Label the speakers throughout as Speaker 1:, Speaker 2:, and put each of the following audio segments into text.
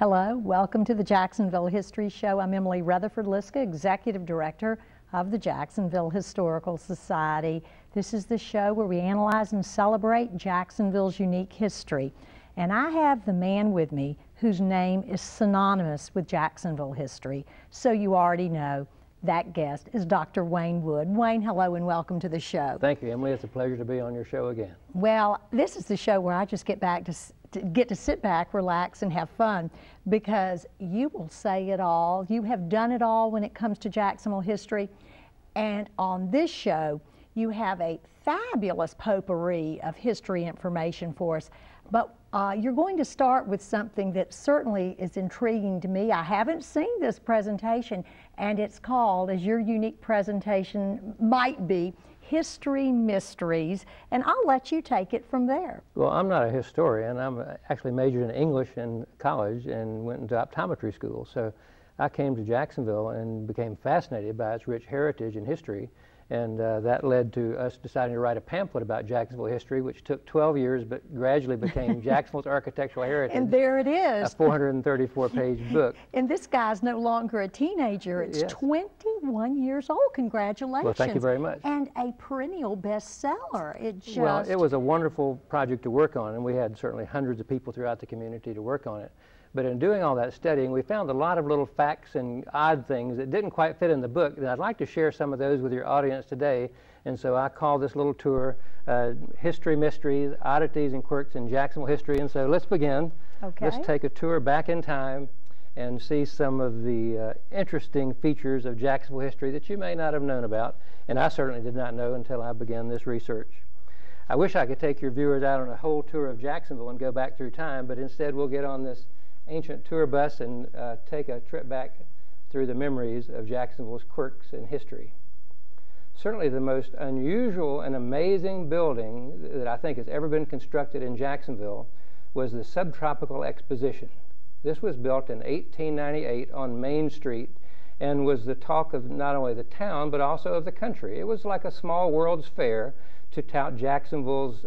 Speaker 1: Hello, welcome to the Jacksonville History Show. I'm Emily Rutherford-Liska, Executive Director of the Jacksonville Historical Society. This is the show where we analyze and celebrate Jacksonville's unique history. And I have the man with me whose name is synonymous with Jacksonville history. So you already know that guest is Dr. Wayne Wood. Wayne, hello and welcome to the show.
Speaker 2: Thank you, Emily. It's a pleasure to be on your show again.
Speaker 1: Well, this is the show where I just get to sit back, relax, and have fun, because you will say it all. You have done it all when it comes to Jacksonville history. And on this show, you have a fabulous potpourri of history information for us. But you're going to start with something that certainly is intriguing to me. I haven't seen this presentation, and it's called, as your unique presentation might be, History Mysteries, and I'll let you take it from there.
Speaker 2: Well, I'm not a historian. I'm actually majored in English in college and went into optometry school. So I came to Jacksonville and became fascinated by its rich heritage and history. And that led to us deciding to write a pamphlet about Jacksonville history, which took 12 years, but gradually became Jacksonville's Architectural Heritage.
Speaker 1: And there it is.
Speaker 2: A 434-page book.
Speaker 1: And this guy's no longer a teenager. It's
Speaker 2: Yes.
Speaker 1: 21 years old. Congratulations.
Speaker 2: Well, thank you very much.
Speaker 1: And a perennial bestseller.
Speaker 2: Well, it was a wonderful project to work on, and we had certainly hundreds of people throughout the community to work on it. But in doing all that studying, we found a lot of little facts and odd things that didn't quite fit in the book, and I'd like to share some of those with your audience today. And so I call this little tour History Mysteries, Oddities and Quirks in Jacksonville History. And so let's begin.
Speaker 1: Okay.
Speaker 2: Let's take a tour back in time and see some of the interesting features of Jacksonville history that you may not have known about, and I certainly did not know until I began this research. I wish I could take your viewers out on a whole tour of Jacksonville and go back through time, but instead we'll get on this ancient tour bus and take a trip back through the memories of Jacksonville's quirks in history. Certainly the most unusual and amazing building that I think has ever been constructed in Jacksonville was the Subtropical Exposition. This was built in 1898 on Main Street and was the talk of not only the town but also of the country. It was like a small World's Fair to tout Jacksonville's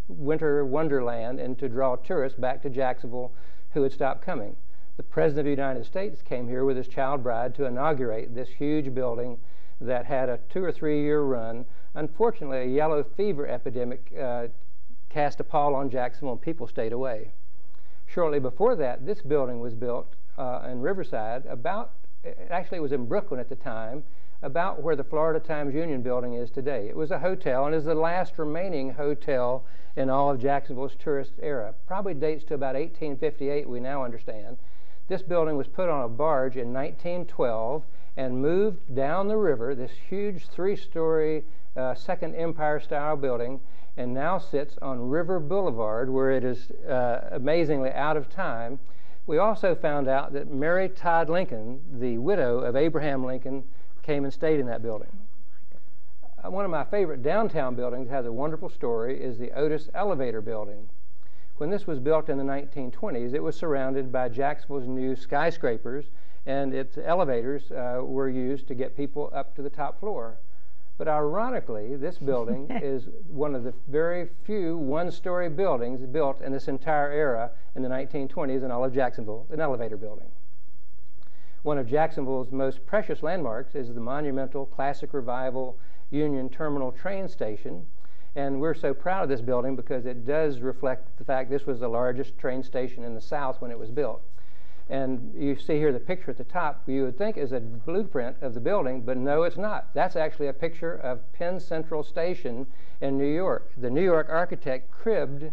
Speaker 2: winter wonderland and to draw tourists back to Jacksonville who had stopped coming. The President of the United States came here with his child bride to inaugurate this huge building that had a 2 or 3 year run. Unfortunately, a yellow fever epidemic cast a pall on Jacksonville and people stayed away. Shortly before that, this building was built in Riverside, actually it was in Brooklyn at the time, about where the Florida Times-Union building is today. It was a hotel and is the last remaining hotel in all of Jacksonville's tourist era. Probably dates to about 1858, we now understand. This building was put on a barge in 1912 and moved down the river, this huge 3-story Second Empire-style building, and now sits on River Boulevard, where it is amazingly out of time. We also found out that Mary Todd Lincoln, the widow of Abraham Lincoln, came and stayed in that building. One of my favorite downtown buildings has a wonderful story, is the Otis elevator building. When this was built in the 1920s, it was surrounded by Jacksonville's new skyscrapers, and its elevators were used to get people up to the top floor. But ironically, this building is one of the very few one-story buildings built in this entire era in the 1920s in all of Jacksonville, an elevator building. One of Jacksonville's most precious landmarks is the monumental Classic Revival Union Terminal train station, and we're so proud of this building because it does reflect the fact this was the largest train station in the South when it was built. And you see here the picture at the top, you would think is a blueprint of the building, but no, it's not. That's actually a picture of Penn Central Station in New York. The New York architect cribbed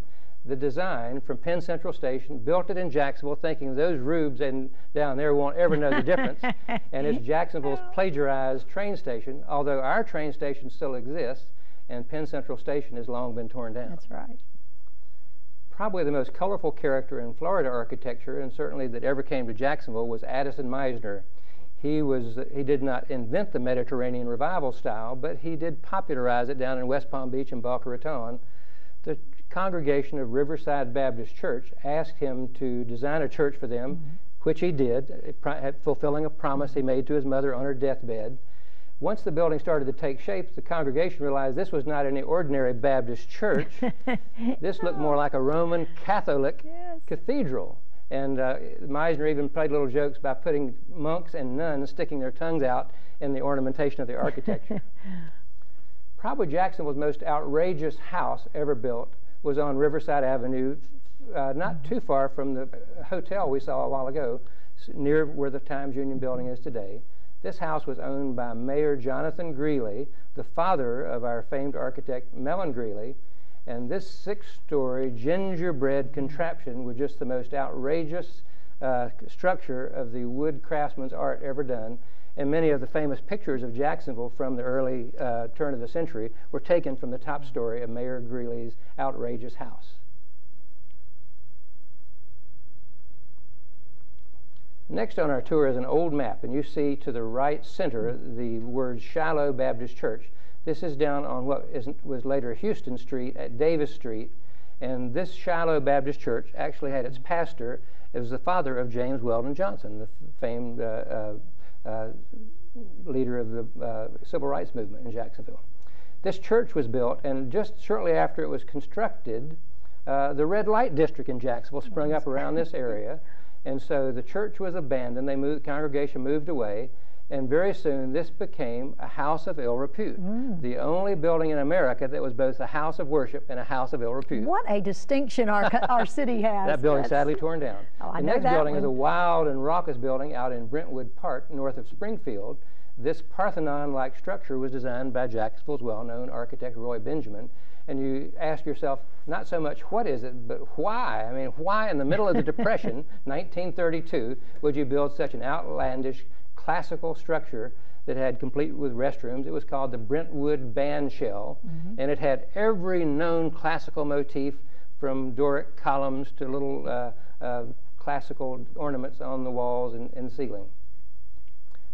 Speaker 2: the design from Penn Central Station, built it in Jacksonville, thinking those rubes down there won't ever know the difference. And it's Jacksonville's plagiarized train station, although our train station still exists, and Penn Central Station has long been torn down.
Speaker 1: That's right.
Speaker 2: Probably the most colorful character in Florida architecture, and certainly that ever came to Jacksonville, was Addison Mizner. He did not invent the Mediterranean revival style, but he did popularize it down in West Palm Beach and Boca Raton. The congregation of Riverside Baptist Church asked him to design a church for them, which he did, fulfilling a promise he made to his mother on her deathbed. Once the building started to take shape, the congregation realized this was not any ordinary Baptist church. This looked more like a Roman Catholic cathedral. And Mizner even played little jokes by putting monks and nuns sticking their tongues out in the ornamentation of the architecture. Probably Jacksonville's most outrageous house ever built was on Riverside Avenue, not too far from the hotel we saw a while ago, near where the Times Union Building is today. This house was owned by Mayor Jonathan Greeley, the father of our famed architect Mellon Greeley, and this 6-story gingerbread contraption was just the most outrageous structure of the wood craftsman's art ever done. And many of the famous pictures of Jacksonville from the early turn of the century were taken from the top story of Mayor Greeley's outrageous house. Next on our tour is an old map, and you see to the right center the word Shiloh Baptist Church. This is down on what was later Houston Street at Davis Street, and this Shiloh Baptist Church actually had its pastor. It was the father of James Weldon Johnson, the famed leader of the civil rights movement in Jacksonville. This church was built, and just shortly after it was constructed, the red light district in Jacksonville sprung up around this area. And so the church was abandoned. The congregation moved away, and very soon this became a house of ill repute. The only building in America that was both a house of worship and a house of ill repute.
Speaker 1: What a distinction our city has.
Speaker 2: That building sadly torn down.
Speaker 1: Oh,
Speaker 2: the next building is a wild and raucous building out in Brentwood Park, north of Springfield. This Parthenon-like structure was designed by Jacksonville's well-known architect Roy Benjamin. And you ask yourself, not so much what is it, but why? I mean, why in the middle of the Depression, 1932, would you build such an outlandish classical structure that had complete with restrooms? It was called the Brentwood Band Shell, and it had every known classical motif, from Doric columns to little classical ornaments on the walls and ceiling.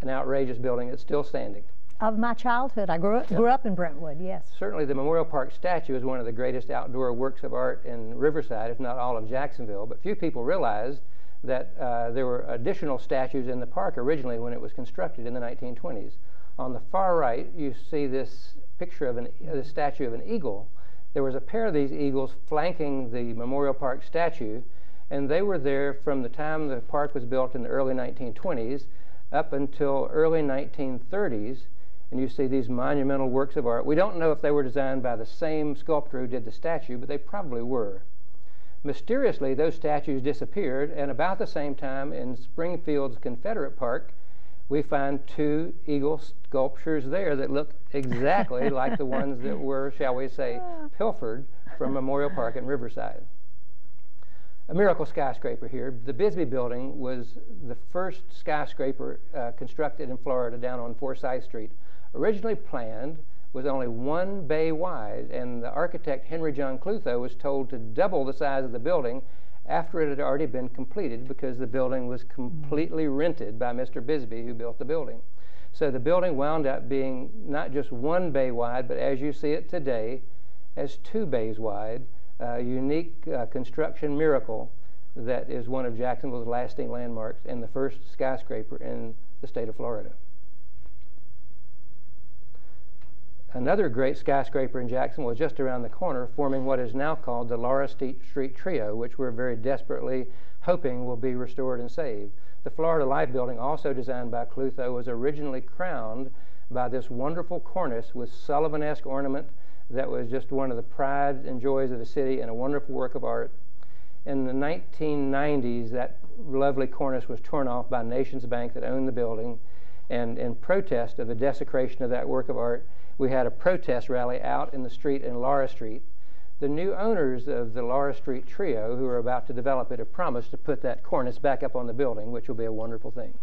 Speaker 2: An outrageous building that's still standing.
Speaker 1: Of my childhood. I grew up in Brentwood, yes.
Speaker 2: Certainly the Memorial Park statue is one of the greatest outdoor works of art in Riverside, if not all of Jacksonville. But few people realized that there were additional statues in the park originally when it was constructed in the 1920s. On the far right, you see this picture of the statue of an eagle. There was a pair of these eagles flanking the Memorial Park statue, and they were there from the time the park was built in the early 1920s up until early 1930s. And you see these monumental works of art. We don't know if they were designed by the same sculptor who did the statue, but they probably were. Mysteriously, those statues disappeared, and about the same time in Springfield's Confederate Park, we find 2 eagle sculptures there that look exactly like the ones that were, shall we say, pilfered from Memorial Park in Riverside. A miracle skyscraper here. The Bisbee Building was the first skyscraper constructed in Florida down on Forsyth Street. Originally planned was only 1 bay wide, and the architect Henry John Clutho was told to double the size of the building after it had already been completed, because the building was completely rented by Mr. Bisbee, who built the building. So the building wound up being not just 1 bay wide, but as you see it today, as 2 bays wide. A unique construction miracle that is one of Jacksonville's lasting landmarks and the first skyscraper in the state of Florida. Another great skyscraper in Jacksonville is just around the corner, forming what is now called the Laura Street Trio, which we're very desperately hoping will be restored and saved. The Florida Life Building, also designed by Clutho, was originally crowned by this wonderful cornice with Sullivan-esque ornament that was just one of the pride and joys of the city and a wonderful work of art. In the 1990s, that lovely cornice was torn off by Nations Bank that owned the building, and in protest of the desecration of that work of art, we had a protest rally out in the street in Laura Street. The new owners of the Laura Street Trio, who are about to develop it, have promised to put that cornice back up on the building, which will be a wonderful thing.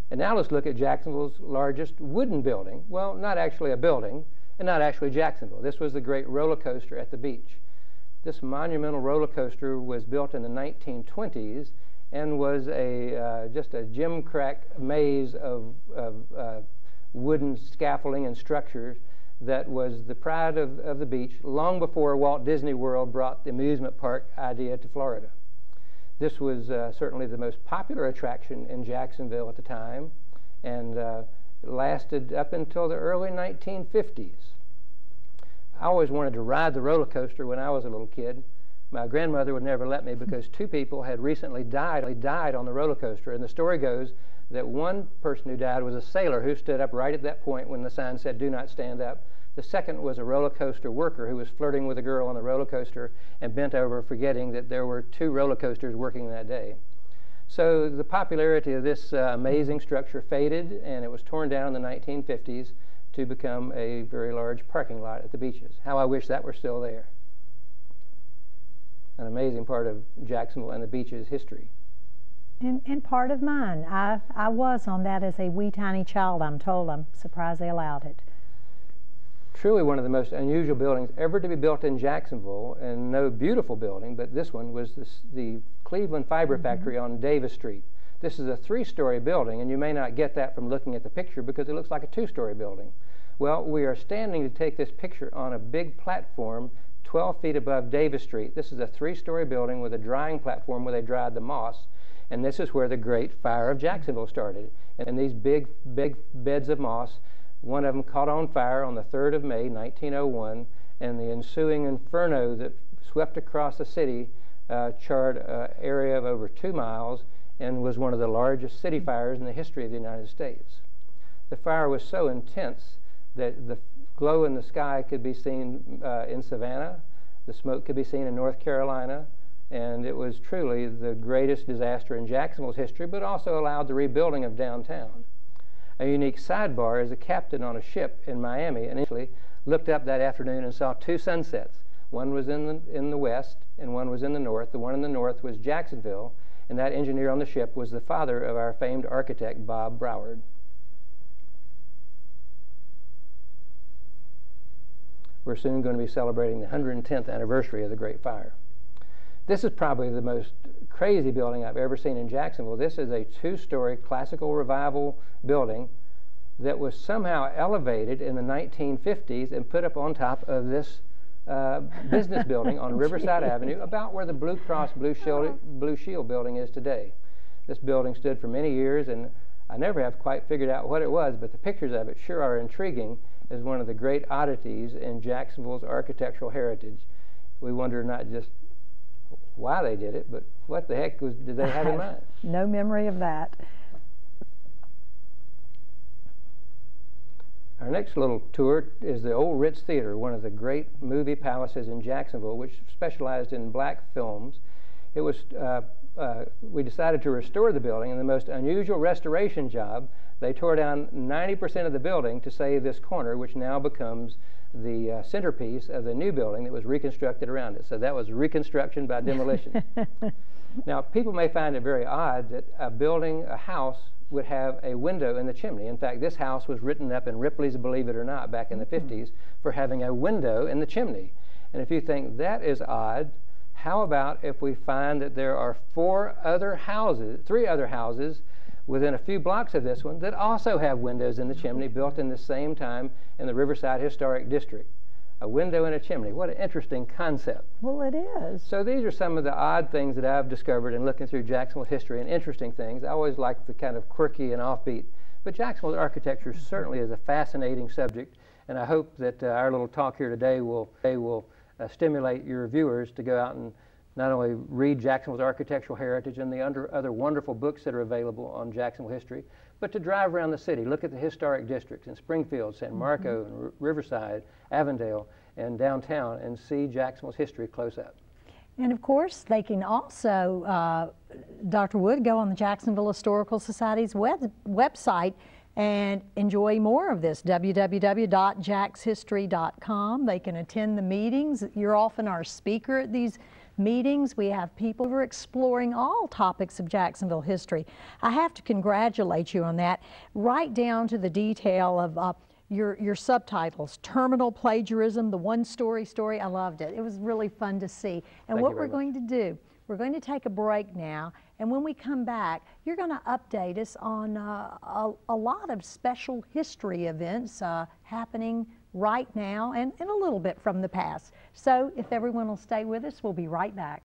Speaker 2: And now let's look at Jacksonville's largest wooden building. Well, not actually a building, and not actually Jacksonville. This was the great roller coaster at the beach. This monumental roller coaster was built in the 1920s and was just a gimcrack maze of wooden scaffolding and structures that was the pride of the beach long before Walt Disney World brought the amusement park idea to Florida. This was certainly the most popular attraction in Jacksonville at the time, and lasted up until the early 1950s. I always wanted to ride the roller coaster when I was a little kid, My grandmother would never let me because two people had recently died on the roller coaster. And the story goes that one person who died was a sailor who stood up right at that point when the sign said, "Do not stand up." The second was a roller coaster worker who was flirting with a girl on the roller coaster and bent over, forgetting that there were two roller coasters working that day. So the popularity of this amazing structure faded, and it was torn down in the 1950s to become a very large parking lot at the beaches. How I wish that were still there. An amazing part of Jacksonville and the beaches history.
Speaker 1: And part of mine. I was on that as a wee tiny child, I'm told. I'm surprised they allowed it.
Speaker 2: Truly one of the most unusual buildings ever to be built in Jacksonville, and no beautiful building, but this one was the Cleveland Fiber Factory on Davis Street. This is a 3-story building, and you may not get that from looking at the picture because it looks like a 2-story building. Well, we are standing to take this picture on a big platform 12 feet above Davis Street. This is a 3-story building with a drying platform where they dried the moss, and this is where the Great Fire of Jacksonville started. And these big beds of moss, one of them caught on fire on the 3rd of May, 1901, and the ensuing inferno that swept across the city charred an area of over 2 miles and was one of the largest city fires in the history of the United States. The fire was so intense that the glow in the sky could be seen in Savannah, the smoke could be seen in North Carolina, and it was truly the greatest disaster in Jacksonville's history, but also allowed the rebuilding of downtown. A unique sidebar is a captain on a ship in Miami initially looked up that afternoon and saw 2 sunsets. One was in the west and one was in the north. The one in the north was Jacksonville, and that engineer on the ship was the father of our famed architect, Bob Broward. We're soon going to be celebrating the 110th anniversary of the Great Fire. This is probably the most crazy building I've ever seen in Jacksonville. This is a 2-story classical revival building that was somehow elevated in the 1950s and put up on top of this business building on Riverside Avenue, about where the Blue Cross Blue Shield building is today. This building stood for many years, and I never have quite figured out what it was, but the pictures of it sure are intriguing as one of the great oddities in Jacksonville's architectural heritage. We wonder not just why they did it, but what the heck did they have in mind?
Speaker 1: No memory of that.
Speaker 2: Our next little tour is the old Ritz Theater, one of the great movie palaces in Jacksonville, which specialized in black films. It was, we decided to restore the building, and the most unusual restoration job, they tore down 90% of the building to save this corner, which now becomes the centerpiece of the new building that was reconstructed around it. So that was reconstruction by demolition. Now, people may find it very odd that a house would have a window in the chimney. In fact, this house was written up in Ripley's Believe It or Not back in the 50s for having a window in the chimney. And if you think that is odd, how about if we find that there are 3 other houses within a few blocks of this one that also have windows in the chimney built in the same time in the Riverside Historic District. A window in a chimney. What an interesting concept.
Speaker 1: Well, it is.
Speaker 2: So these are some of the odd things that I've discovered in looking through Jacksonville's history, and interesting things. I always like the kind of quirky and offbeat. But Jacksonville's architecture certainly is a fascinating subject, and I hope that our little talk here today will stimulate your viewers to go out and not only read Jacksonville's architectural heritage and the other wonderful books that are available on Jacksonville history, but to drive around the city, look at the historic districts in Springfield, San Marco, and Riverside, Avondale, and downtown, and see Jacksonville's history close up.
Speaker 1: And of course, they can also, Dr. Wood, go on the Jacksonville Historical Society's website and enjoy more of this, www.jackshistory.com. They can attend the meetings. You're often our speaker at these meetings. We have people who are exploring all topics of Jacksonville history. I have to congratulate you on that, right down to the detail of your subtitles, Terminal Plagiarism, the one-story story. I loved it. It was really fun to see. And what we're going to do, we're going to take a break now, and when we come back, you're going to update us on a lot of special history events happening right now and a little bit from the past. So if everyone will stay with us, we'll be right back.